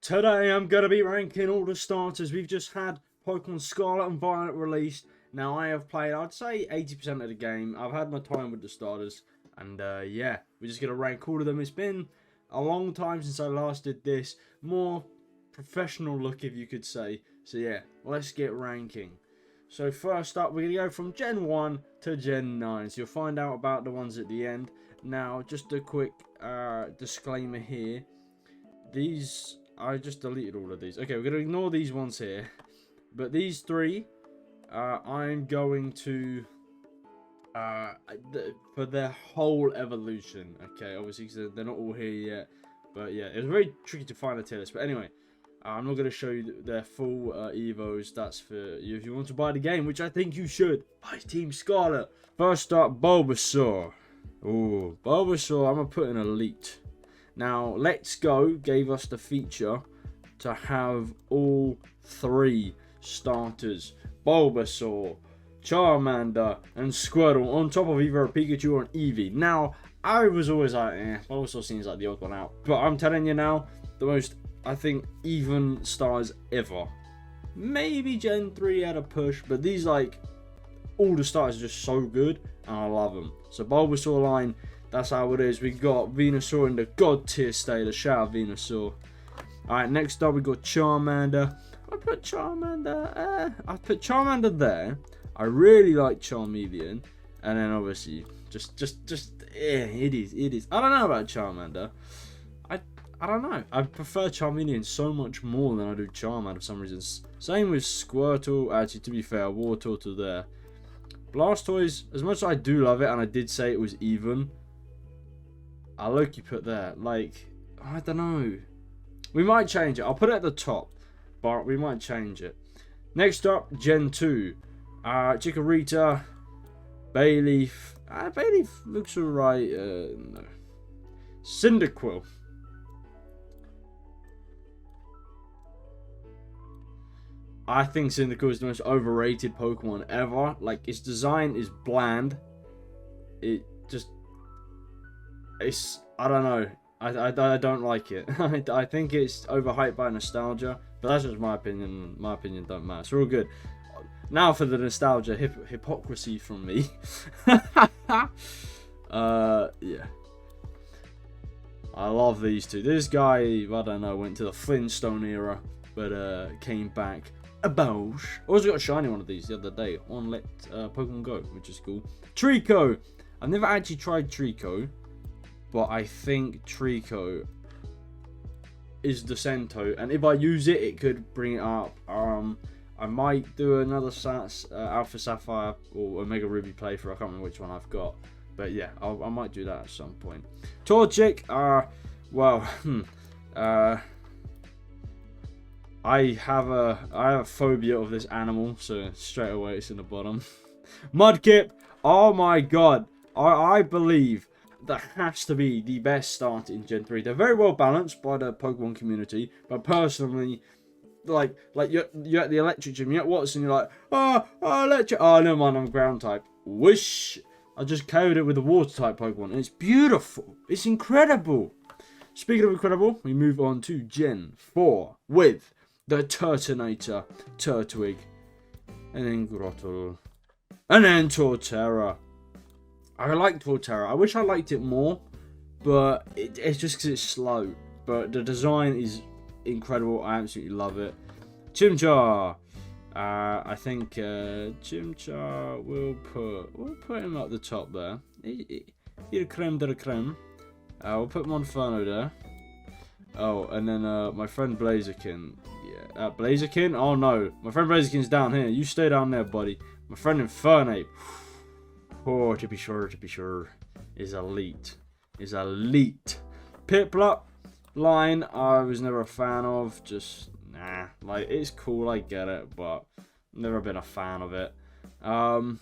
Today I'm going to be ranking all the starters. We've just had Pokemon Scarlet and Violet released. Now I have played, I'd say 80% of the game. I've had my time with the starters. And yeah, we're just going to rank all of them. It's been a long time since I last did this. More professional look, if you could say. So yeah, let's get ranking. So first up, we're going to go from Gen 1 to Gen 9. So you'll find out about the ones at the end. Now, just a quick disclaimer here. I just deleted all of these. Okay, we're going to ignore these ones here. But these three, I'm going to, for their whole evolution. Okay, obviously, because they're not all here yet. But yeah, it was very tricky to find a tier list. But anyway, I'm not going to show you their full Evos. That's for you if you want to buy the game, which I think you should. Buy Team Scarlet. First up, Bulbasaur. Oh, Bulbasaur, I'm going to put in Elite. Now, Let's Go gave us the feature to have all three starters. Bulbasaur, Charmander, and Squirtle on top of either a Pikachu or an Eevee. Now, I was always like, Bulbasaur seems like the odd one out. But I'm telling you now, the most, I think, even stars ever. Maybe Gen 3 had a push, but these, like, all the stars are just so good, and I love them. So, Bulbasaur line, that's how it is. We got Venusaur in the God tier state. Shout out Venusaur. Alright, next up we got Charmander. I put Charmander there. I really like Charmeleon. And then obviously, it is. I don't know about Charmander. I don't know. I prefer Charmeleon so much more than I do Charmander for some reason. Same with Squirtle. Actually, to be fair, Wartortle there. Blastoise, as much as I do love it, and I did say it was even, I look you put there. Like, I don't know. We might change it. I'll put it at the top, but we might change it. Next up, Gen 2. Chikorita, Bayleaf. Bayleaf looks alright. No. Cyndaquil. I think Cyndaquil is the most overrated Pokemon ever. Like, its design is bland. I don't know. I don't like it. I think it's overhyped by nostalgia, but that's just my opinion. My opinion don't matter. So we're all good. Now for the nostalgia hypocrisy from me. Yeah. I love these two. This guy, I don't know, went to the Flintstone era, but came back. A Bosch. I also got a shiny one of these the other day on Pokemon Go, which is cool. Trico. I've never actually tried Trico, but I think Trico is the Cento, and if I use it, it could bring it up. I might do another Alpha Sapphire or Omega Ruby playthrough. I can't remember which one I've got, but yeah, I might do that at some point. Torchic, I have a phobia of this animal, so straight away it's in the bottom. Mudkip, oh my god, I believe that has to be the best start in Gen 3. They're very well balanced by the Pokemon community, but personally, like you're at the electric gym, you're at Watson, you're like, oh electric, oh never mind, I'm ground type. Whoosh! I just KO'd it with a water type Pokemon, and it's beautiful. It's incredible. Speaking of incredible, we move on to Gen 4 with the Turtonator, Turtwig, and then Grottle, and then Torterra. I like Torterra. I wish I liked it more, but it's just because it's slow. But the design is incredible. I absolutely love it. Chimchar. I think Chimchar we'll put him at the top there. He's a creme de la creme. We'll put Monferno there. Oh, and then my friend Blaziken. Yeah, Blaziken? Oh no, my friend Blaziken's down here. You stay down there, buddy. My friend Infernape. Oh, to be sure, is elite. Piplup line, I was never a fan of. Just, nah. Like, it's cool, I get it, but never been a fan of it. The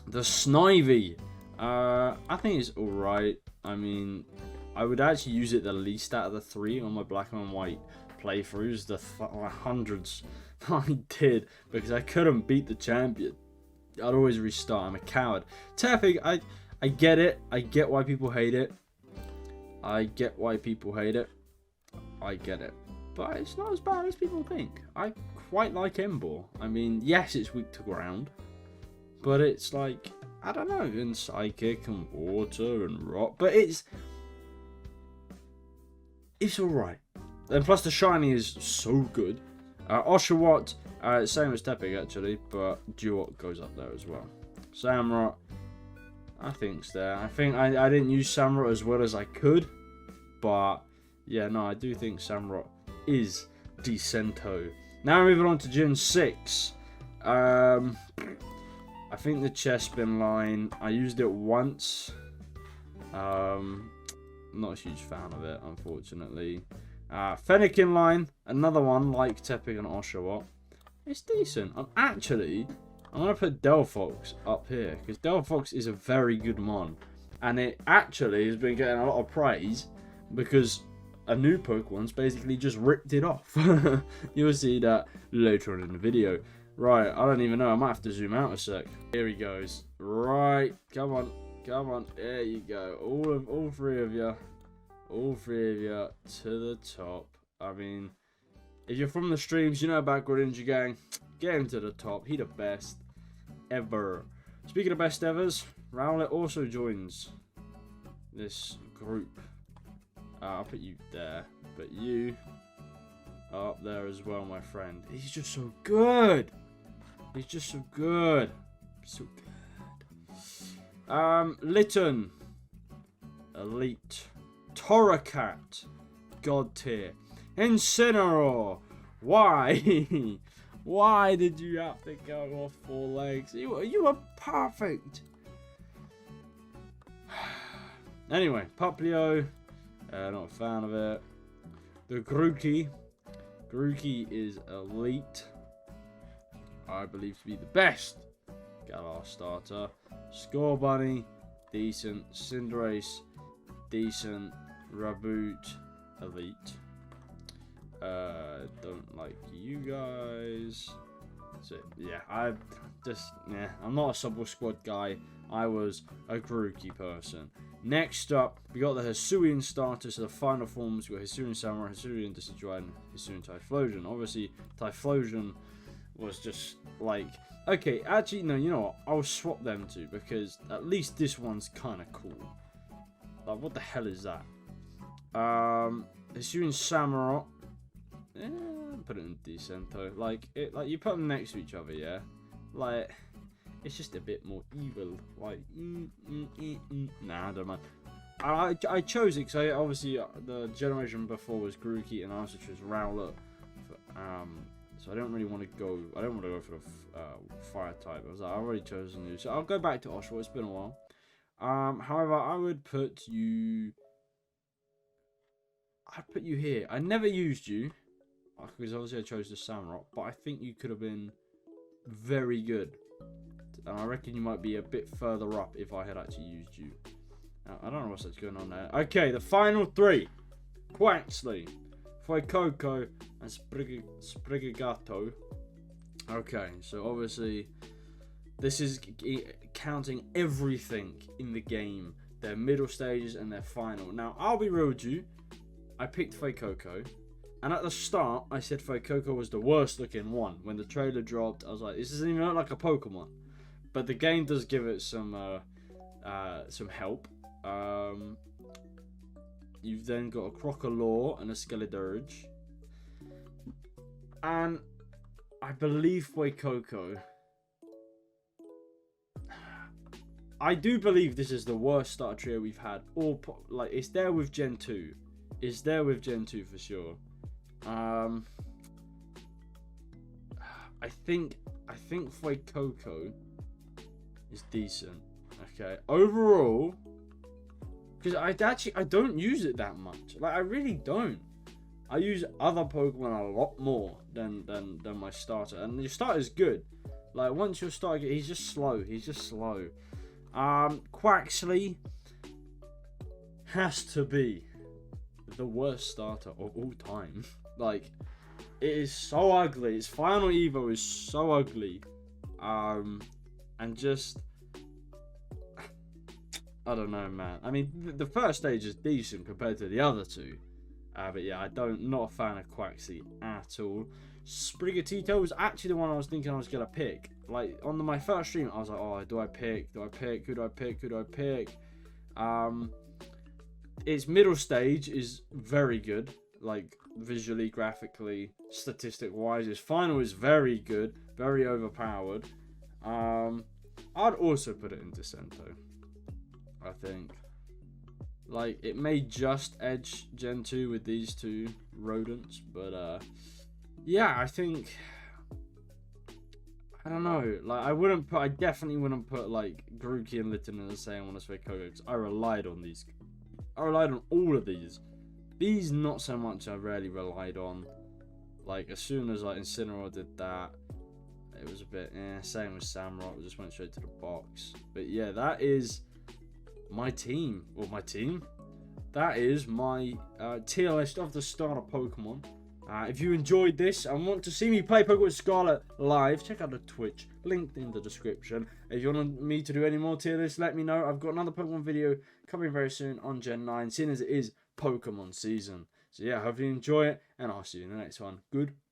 Snivy, I think it's alright. I mean, I would actually use it the least out of the three on my black and white playthroughs. The hundreds I did, because I couldn't beat the champion. I'd always restart. I'm a coward. Tefig, I get it. I get why people hate it. I get it. but it's not as bad as people think. I quite like Ember. I mean, yes, it's weak to ground, but it's like, I don't know, and Psychic and Water and Rock, but it's alright. And plus the shiny is so good. Oshawott, same as Tepig actually, but Duot goes up there as well. Samurott, I think's there. I think I didn't use Samurott as well as I could, but yeah, no, I do think Samurott is decento. Now moving on to Gen 6. I think the Chespin line, I used it once. Not a huge fan of it, unfortunately. Fennekin line, another one like Tepig and Oshawott. It's decent. I'm going to put Delphox up here, because Delphox is a very good mon. And it actually has been getting a lot of praise, because a new Pokemon's basically just ripped it off. You'll see that later on in the video. Right, I don't even know. I might have to zoom out a sec. Here he goes. Right, come on. Come on. There you go. All three of you. All three of you to the top. I mean, if you're from the streams, you know about Greninja Gang. Get him to the top. He the best ever. Speaking of best evers, Rowlet also joins this group. I'll put you there. But you are up there as well, my friend. He's just so good. He's just so good. So good. Litten. Elite. Torracat. God tier. Incineroar. Why? Why did you have to go off 4 legs? You were perfect. Anyway, Puplio. Not a fan of it. The Grookey. Grookey is elite. I believe to be the best Galar starter. Scorbunny, decent. Cinderace, decent. Raboot, elite. Don't like you guys. So yeah, I'm not a Subway Squad guy. I was a Grookey person. Next up, we got the Hisuian starters, so the final forms. We got Hisuian Samurai, Hisuian Decidueye, and Hisuian Typhlosion. Obviously, Typhlosion was just like, okay, actually, no, you know what? I'll swap them two, because at least this one's kind of cool. Like, what the hell is that? Hisuian Samurott. Put it in Decento. Like you put them next to each other, yeah? Like, it's just a bit more evil. Like, nah, I don't mind. I chose it because obviously the generation before was Grookey and I also chose Rowlet. So I don't really want to go. I don't want to go for the fire type. I was like, I've already chosen you, so I'll go back to Oshawott. It's been a while. However, I would put you. I'd put you here. I never used you because obviously I chose the Samurott, but I think you could have been very good. And I reckon you might be a bit further up if I had actually used you. I don't know what's going on there. Okay, the final 3. Quaxley, Fuecoco, and Sprigato. Okay, so obviously this is counting everything in the game. Their middle stages and their final. Now, I'll be real with you. I picked Fuecoco. And at the start, I said Fuecoco was the worst looking one. When the trailer dropped, I was like, this doesn't even look like a Pokemon. But the game does give it some help. You've then got a Crocodile and a Skeledirge. And I believe Fuecoco. I do believe this is the worst starter trio we've had. Like, it's there with Gen 2. It's there with Gen 2 for sure. I think Fuecoco is decent. Okay, overall, because I don't use it that much. Like, I really don't. I use other Pokemon a lot more than my starter, and your starter is good. Like, once your starter, he's just slow. Quaxley has to be the worst starter of all time. Like, it is so ugly. Its final Evo is so ugly. And just, I don't know, man. I mean, the first stage is decent compared to the other two. But yeah, not a fan of Quaxly at all. Sprigatito was actually the one I was thinking I was gonna pick. Like on my first stream, I was like, oh, do I pick? Do I pick? Who do I pick? Who do I pick? Its middle stage is very good, like visually, graphically, statistic wise. Its final is very good, very overpowered. I'd also put it in Descento, I think. Like, it may just edge Gen 2 with these two rodents, but yeah, I think, I don't know, like, I definitely wouldn't put, like, Grookey and Litten in the same one as Fuecoco, because I relied on these. I relied on all of these. These, not so much, I rarely relied on. Like, as soon as, like, Incineroar did that, it was a bit, same with Samrock, we just went straight to the box. But yeah, that is my team. Well, my team? That is my tier list of the starter Pokemon. If you enjoyed this and want to see me play Pokemon Scarlet live, check out the Twitch, linked in the description. If you want me to do any more tier lists, let me know. I've got another Pokemon video coming very soon on Gen 9, seeing as it is Pokemon season. So yeah, I hope you enjoy it, and I'll see you in the next one. Goodbye.